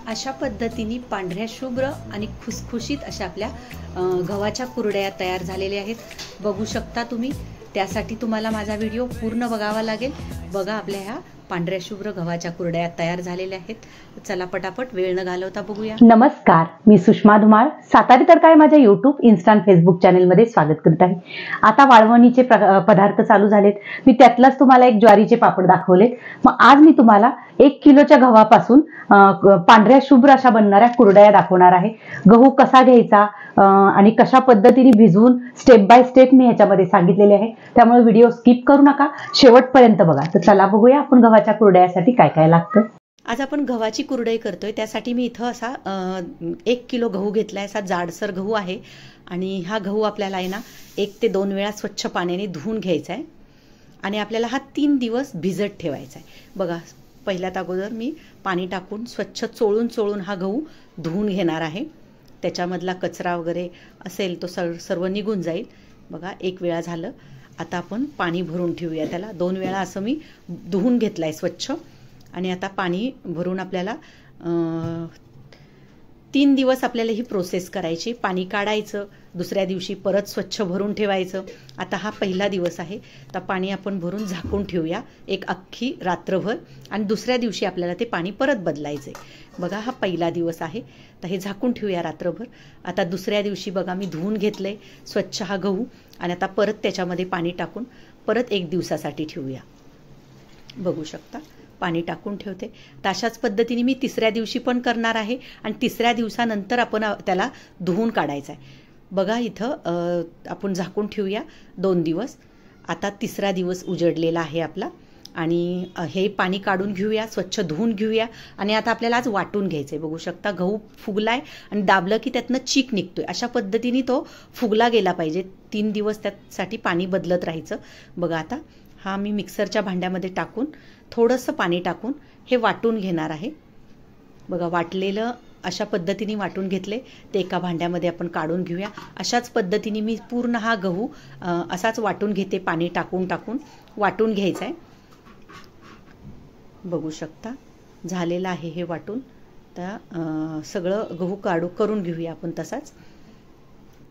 अशा पद्धतीने पांढऱ्या शुभ्र आणि खुसखुशीत अशा आपल्या गव्हाच्या कुरड्या तयार झालेल्या आहेत। बघू शकता तुम्ही। त्यासाठी तुम्हाला माझा व्हिडिओ पूर्ण बघावा लागेल। बघा, आपल्या ह्या पांढऱ्या शुभ्र गव्हाच्या कुरड्या तयार झालेल्या आहेत। चला पटापट वेळ न घालवता बघूया। नमस्कार, मी सुषमा धुमाळ सातारी तडका या माझ्या YouTube, Insta आणि Facebook चॅनलमध्ये स्वागत करत आहे। आता वाळवणीचे पदार्थ चालू झालेत। मी त्यातलाच तुम्हाला एक ज्वारीचे पापड दाखवले। मग आज मी तुम्हाला 1 किलोच्या गव्हापासून पांढऱ्या शुभ्र अशा बनणाऱ्या कुरड्या दाखवणार आहे। गहू कसा घ्यायचा आणि कशा पद्धतीने भिजवून स्टेप बाय स्टेप मी ह्याच्यामध्ये सांगितलेले आहे। त्यामुळे व्हिडिओ स्किप करू नका, शेवटपर्यंत बघा। तर चला बघूया आपण गव्हाच्या कुरड्यासाठी काय काय लागतं। आज आपण गव्हाची कुरडई करतोय। त्यासाठी मी इथं असा 1 किलो गहू घेतलाय। असा जाडसर गहू आहे आणि हा गहू आपल्याला आहे ना 1 ते 2 वेळा स्वच्छ पाण्याने धुवून घ्यायचा आहे आणि आपल्याला हा 3 दिवस भिजत ठेवायचा आहे। बघा, पहिल्यात अगोदर मी पाणी टाकून स्वच्छ चोळून हा गहू धुवून घेणार आहे। त्याच्यामधला कचरा वगैरे असेल तो सर्व निघून जाईल। बघा, 1 वेळा झालं। आता आपण पाणी भरून ठेवूया त्याला। 2 वेळा असं मी धुवून घेतलाय स्वच्छ आणि आता पाणी भरून आपल्याला 3 दिवस आपल्याला ही प्रोसेस करायची। पाणी काढायचं, दुसऱ्या दिवशी परत स्वच्छ भरून ठेवायचं। आता हा पहिला दिवस आहे, तर पाणी आपण भरून झाकून ठेवूया एक अख्खी रात्रभर आणि दुसऱ्या दिवशी आपल्याला ते पाणी परत बदलायचंय। बघा, हा पहिला दिवस आहे, तर हे झाकून ठेवूया रात्रभर। आता दुसऱ्या दिवशी बघा, मी धुवून घेतलंय स्वच्छ हा गहू आणि आता परत त्याच्यामध्ये पाणी टाकून परत 1 दिवसासाठी ठेवूया। बघू शकता, पाणी टाकून ठेवते। तर अशाच पद्धतीने मी तिसऱ्या दिवशी पण करणार आहे आणि तिसऱ्या दिवसानंतर आपण त्याला धुवून काढायचं आहे। बघा, इथं आपण झाकून ठेवूया 2 दिवस। आता तिसरा दिवस उजडलेला आहे आपला आणि हे पाणी काढून घेऊया, स्वच्छ धुवून घेऊया आणि आता आपल्याला आज वाटून घ्यायचंय। बघू शकता, गहू फुगलाय आणि दाबलं की त्यातनं चीक निघतोय। अशा पद्धतीने तो फुगला गेला पाहिजे। 3 दिवस त्यासाठी पाणी बदलत राहायचं। बघा, आता हा मी मिक्सरच्या भांड्यामध्ये टाकून थोडंसं पाणी टाकून हे वाटून घेणार आहे। बघा, वाटलेलं अशा पद्धतीने वाटून घेतले ते एका भांड्यामध्ये आपण काढून घेऊया। अशाच पद्धतीने मी पूर्ण हा गहू असाच वाटून घेते। पाणी टाकून वाटून घ्यायचा आहे। बघू शकता, झालेलं आहे हे वाटून। तर सगळं गहू करून घेऊया आपण तसाच।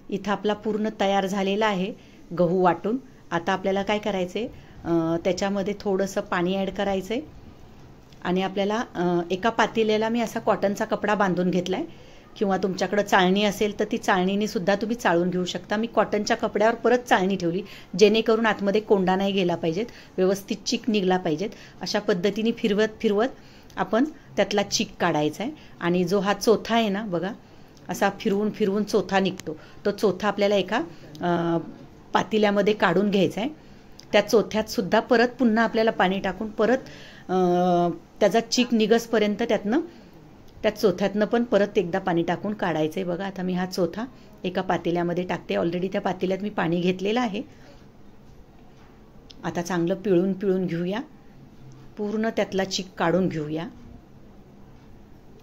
इथं आपला पूर्ण तयार झालेला आहे गहू वाटून। आता आपल्याला काय करायचंय, त्याच्यामध्ये थोडंसं पाणी ॲड करायचंय आणि आपल्याला एका पातेल्याला मी असा कॉटनचा कपडा बांधून घेतलाय किंवा तुमच्याकडे चाळणी असेल तर ती चाळणीने सुद्धा तुम्ही चाळून घेऊ शकता। मी कॉटनच्या कपड्यावर परत चाळणी ठेवली, जेणेकरून आतमध्ये कोंडा नाही गेला पाहिजेत, व्यवस्थित चीक निघला पाहिजेत। अशा पद्धतीने फिरवत आपण त्यातला चीक काढायचा आहे आणि जो हा चोथा आहे ना, बघा असा फिरवून चोथा निघतो। तो चोथा आपल्याला एका पातेल्यामध्ये काढून घ्यायचा आहे। त्या चोथ्यात सुद्धा परत पुन्हा आपल्याला पाणी टाकून परत त्याचा चीक निघसपर्यंत त्या चोथ्यातनं पण परत एकदा पाणी टाकून काढायचंय। बघा, आता मी हा चोथा एका पातेल्यामध्ये टाकते। ऑलरेडी त्या पातेल्यात मी पाणी घेतलेलं आहे। आता चांगलं पिळून घेऊया, पूर्ण त्यातला चीक काढून घेऊया।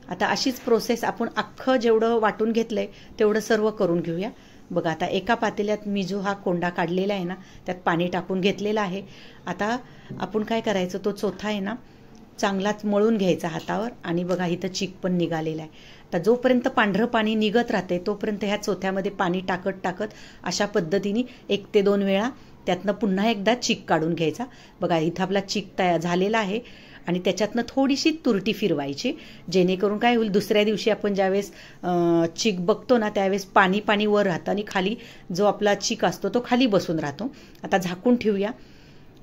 आता अशीच प्रोसेस आपण अख्खं जेवढं वाटून घेतलंय तेवढं सर्व करून घेऊया। बघा, आता एका पातेल्यात मी जो हा कोंडा काढलेला आहे ना, त्यात पाणी टाकून घेतलेला आहे। आता आपण काय करायचं, तो चोथा आहे ना चांगलाच मळून घ्यायचा हातावर आणि बघा इथं चीक पण निघालेला आहे। तर जोपर्यंत पांढरं पाणी निघत राहते तोपर्यंत ह्या चोथ्यामध्ये पाणी टाकत अशा पद्धतीने 1 ते 2 वेळा त्यातनं पुन्हा एकदा चीक काढून घ्यायचा। बघा, इथं आपला चीक तयार झालेला आहे आणि त्याच्यातनं थोडीशी तुरटी फिरवायची, जेणेकरून काय होईल, दुसऱ्या दिवशी आपण ज्यावेळेस चीक बघतो ना त्यावेळेस पाणी वर राहतं आणि खाली जो आपला चीक असतो तो खाली बसून राहतो। आता झाकून ठेवूया।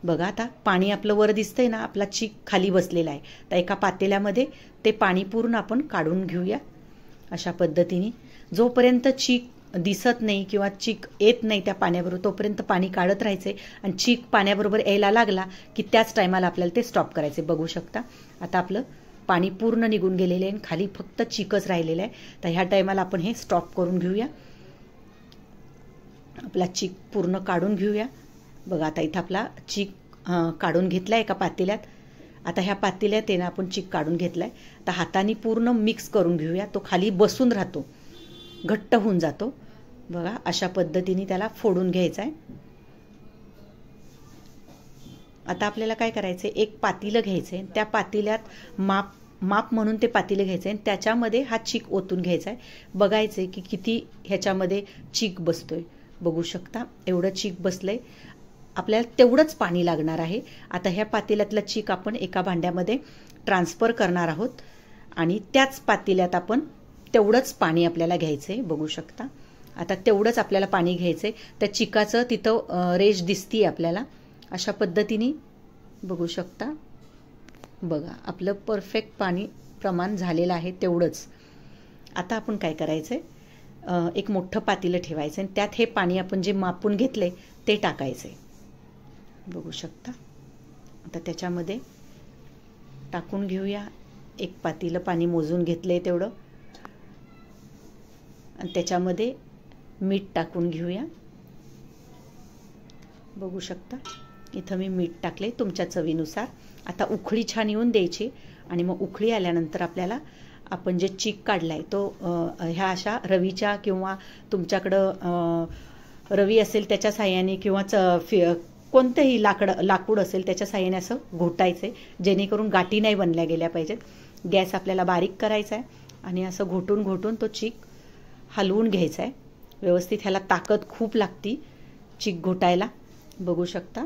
बघा, आता पाणी आपलं वर दिसतंय ना, आपला चीक खाली बसलेला आहे। तर एका पातेल्यामध्ये ते पाणी पूर्ण आपण काढून घेऊया। अशा पद्धतीने जोपर्यंत चीक दिसत नाही किंवा चीक येत नाही त्या पाण्याबरोबर तोपर्यंत पाणी काढत राहायचंय आणि चीक पाण्याबरोबर यायला लागला की त्याच टायमाला आपल्याला ते स्टॉप करायचे। बघू शकता, आता आपलं पाणी पूर्ण निघून गेलेलं आहे आणि खाली फक्त चीकच राहिलेलं आहे। तर ह्या टायमाला आपण हे स्टॉप करून घेऊया, आपला चीक पूर्ण काढून घेऊया। बघा, आता इथं आपला चीक काढून घेतलाय एका पातेल्यात। आता ह्या पातेल्यात आहे ना आपण चीक काढून घेतलाय, तर हाताने पूर्ण मिक्स करून घेऊया। तो खाली बसून राहतो, घट्ट होऊन जातो। बघा, अशा पद्धतीने त्याला फोडून घ्यायचा आहे। आता आपल्याला काय करायचंय, एक पातेलं घ्यायचंय, त्या पातेल्यात माप माप म्हणून ते पातेलं घ्यायचं आहे आणि त्याच्यामध्ये हा चीक ओतून घ्यायचा आहे. बघायचं आहे की किती ह्याच्यामध्ये चीक बसतोय. बघू शकता एवढं चीक बसलंय. आपल्याला तेवढंच पाणी लागणार आहे. आता ह्या पातेल्यातलं चीक आपण एका भांड्यामध्ये ट्रान्सफर करणार आहोत आणि त्याच पातेल्यात आपण तेवढंच पाणी आपल्याला घ्यायचं आहे. बघू शकता आता तेवढंच आपल्याला पाणी घ्यायचं आहे. त्या चिकाचं तिथं रेष दिसतीये आपल्याला. अशा पद्धतीने बघू शकता. बघा आपलं परफेक्ट पाणी प्रमाण झालेलं आहे तेवढंच. आता आपण काय करायचंय, एक मोठं पातेलं ठेवायचं आणि त्यात हे पाणी आपण जे मापून घेतले ते टाकायचंय. बघू शकता. आता त्याच्यामध्ये टाकून घेऊया. एक पातेलं पाणी मोजून घेतलंय तेवढं आणि त्याच्यामध्ये मीठ टाकून घेऊया. बघू शकता इथं मी मीठ टाकले तुमच्या चवीनुसार. आता उकळी छान येऊन द्यायची आणि मग उकळी आल्यानंतर आपल्याला आपण जे चीक काढलाय तो ह्या अशा रवीच्या किंवा तुमच्याकडं रवी असेल त्याच्या साह्याने किंवा कोणतंही लाकूड असेल त्याच्या साह्याने असं घोटायचंय जेणेकरून गाठी नाही बनल्या गेल्या पाहिजेत. गॅस आपल्याला बारीक करायचा आहे आणि असं घोटून घोटून तो चीक हलवून घ्यायचा आहे व्यवस्थित. ह्याला ताकद खूप लागती चीक घोटायला. बघू शकता.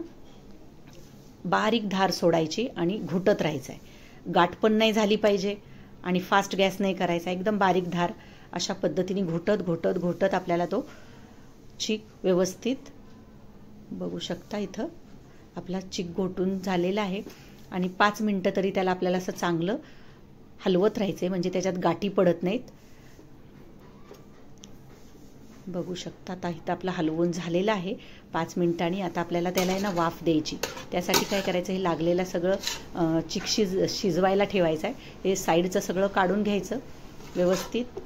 बारीक धार सोडायची आणि घुटत राहायचं आहे. गाठ पण नाही झाली पाहिजे आणि फास्ट गॅस नाही करायचा. एकदम बारीक धार अशा पद्धतीने घोटत घोटत घोटत आपल्याला तो चीक व्यवस्थित. बघू शकता इथं आपला चीक घोटून झालेला आहे आणि 5 मिनिटं तरी त्याला आपल्याला असं चांगलं हलवत राहायचंय म्हणजे त्याच्यात गाठी पडत नाहीत. बघू शकता आता इथं आपलं हलवून झालेलं आहे 5 मिनिटांनी. आता आपल्याला त्याला आहे ना वाफ द्यायची. त्यासाठी काय करायचं, हे लागलेलं सगळं चीक शिजवायला ठेवायचं आहे. हे साईडचं सगळं काढून घ्यायचं व्यवस्थित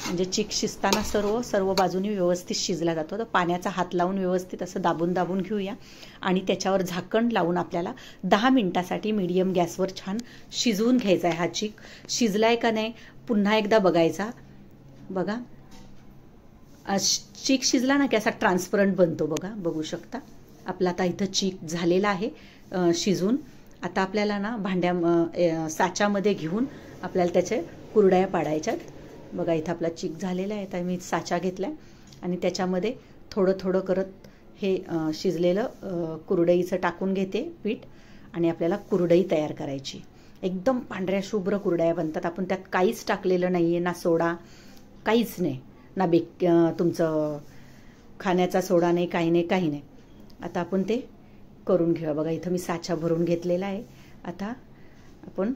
म्हणजे चीक शिजताना सर्व बाजूनी व्यवस्थित शिजला जातो. तर पाण्याचा हात लावून व्यवस्थित असं दाबून दाबून घेऊया आणि त्याच्यावर झाकण लावून आपल्याला 10 मिनिटासाठी मीडियम गॅसवर छान शिजवून घ्यायचा आहे. हा चीक शिजलाय का नाही पुन्हा एकदा बघायचा. बघा चीक शिजला ना की असा ट्रान्सपरंट बनतो. बघू शकता आपला आता इथं चीक झालेला आहे शिजून. आता आपल्याला ना साच्यामध्ये घेऊन आपल्याला त्याचे कुरड्या पाडायच्यात. बघा इथं आपला चीक झालेला आहे. आता मी साचा घेतला आणि त्याच्यामध्ये थोडं थोडं करत हे शिजलेलं कुरडईचं टाकून घेते पीठ आणि आपल्याला कुरडई तयार करायची. एकदम पांढऱ्या शुभ्र कुरड्या बनतात. आपण त्यात काहीच टाकलेलं नाहीये, ना सोडा काहीच नाही, ना तुमचं खाण्याचा सोडा नाही, काही नाही. आता आपण ते करून घेऊया. बघा इथं मी साचा भरून घेतलेला आहे. आता आपण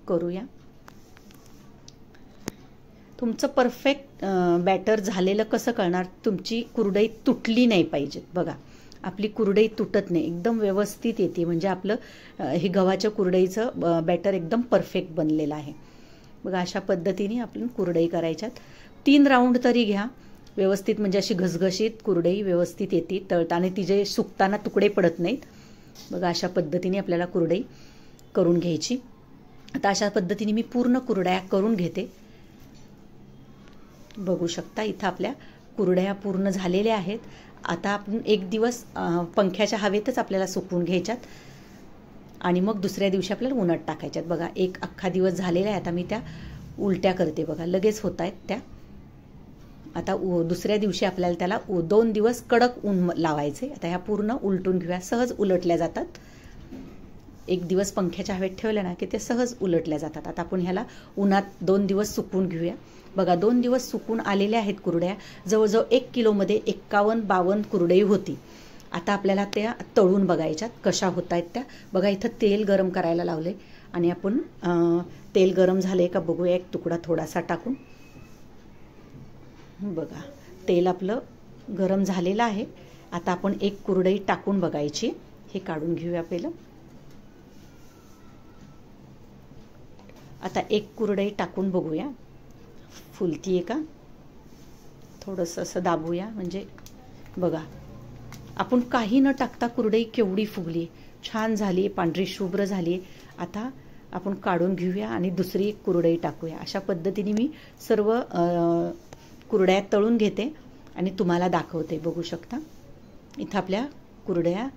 करूया. तुमचं परफेक्ट बॅटर झालेलं कसं कळणार, तुमची कुरडई तुटली नाही पाहिजे. बघा आपली कुरडई तुटत नाही, एकदम व्यवस्थित येते म्हणजे आपलं हे गव्हाच्या कुरडईचं बॅटर एकदम परफेक्ट बनलेलं आहे. बघा अशा पद्धतीने आपण कुरडई करायच्यात. 3 राऊंड तरी घ्या व्यवस्थित म्हणजे अशी घसघशीत कुरडई व्यवस्थित येते तळताना, तिचे सुकताना तुकडे पडत नाहीत. बघा अशा पद्धतीने आपल्याला कुरडई करून घ्यायची. आता अशा पद्धतीने मी पूर्ण कुरड्या करून घेते. बघू शकता इथं आपल्या कुरड्या पूर्ण झालेल्या आहेत. आता आपण एक दिवस पंख्याच्या हवेतच आपल्याला सुकवून घ्यायच्यात आणि मग दुसऱ्या दिवशी आपल्याला उन्हात टाकायच्यात. बघा एक अख्खा दिवस झालेला आहे. आता मी त्या उलट्या करते. बघा लगेच होत आहेत त्या. आता दुसऱ्या दिवशी आपल्याला त्याला 2 दिवस कडक ऊन लावायचे. आता ह्या पूर्ण उलटून घेऊया. सहज उलटल्या जातात. एक दिवस पंख्याच्या हवेत ठेवल्या ना की ते सहज उलटल्या जातात. आता आपण ह्याला उन्हात 2 दिवस सुकवून घेऊया. बघा 2 दिवस सुकून आलेल्या आहेत कुरड्या. जवळजवळ 1 किलोमध्ये 51-52 कुरडई होती. आता आपल्याला त्या तळून बघायच्यात कशा होत आहेत त्या. बघा इथं तेल गरम करायला लावले आणि आपण तेल गरम झाले का बघूया. एक तुकडा थोडासा टाकून. बघा तेल आपलं गरम झालेलं आहे. आता आपण एक कुरडई टाकून बघायची. हे काढून घेऊया पहिलं. आता एक कुरडई टाकून बघूया फुलतीये का. थोडंसं असं दाबूया म्हणजे बघा आपण काही न टाकता कुरडई केवढी फुगली, छान झाली, पांढरी शुभ्र झाली. आता आपण काढून घेऊया आणि दुसरी एक कुरडई टाकूया. अशा पद्धतीने मी सर्व कुरड्या तळून घेते आणि तुम्हाला दाखवते. बघू शकता इथं आपल्या कुरड्या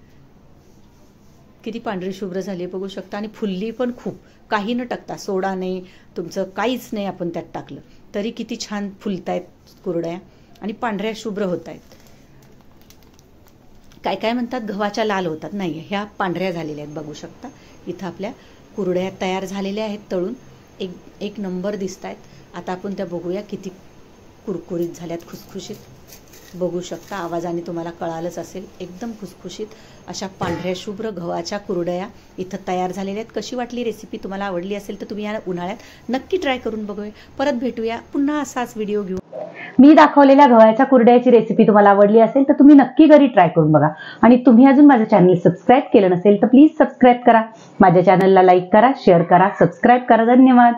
किती पांढरी शुभ्र झाली बघू शकता आणि फुलली पण खूप. काही न टाकता, सोडा नाही, तुमचं काहीच नाही आपण त्यात टाकलं तरी किती छान फुलतायत कुरड्या आणि पांढऱ्या शुभ्र होत आहेत. काय काय म्हणतात गव्हाच्या लाल होतात, नाही, ह्या पांढऱ्या झालेल्या आहेत. बघू शकता इथं आपल्या कुरड्या तयार झालेल्या आहेत, तळून एक नंबर दिसत आहेत. आता आपण त्या बघूया किती कुरकुरीत झाल्यात, खुसखुशीत. बघू शकता, आवाजाने तुम्हाला कळालंच असेल, एकदम खुसखुशीत अशा पांढऱ्या शुभ्र गव्हाच्या कुरड्या इथं तयार झालेल्या आहेत. कशी वाटली रेसिपी? तुम्हाला आवडली असेल तर तुम्ही या उन्हाळ्यात नक्की ट्राय करून बघूया. परत भेटूया पुन्हा असाच व्हिडिओ घेऊन. मी दाखवलेल्या गव्हाच्या कुरड्याची रेसिपी तुम्हाला आवडली असेल तर तुम्ही नक्की घरी ट्राय करून बघा. आणि तुम्ही अजून माझं चॅनल सबस्क्राईब केलं नसेल तर प्लीज सबस्क्राईब करा. माझ्या चॅनलला लाईक करा, शेअर करा, सबस्क्राईब करा. धन्यवाद.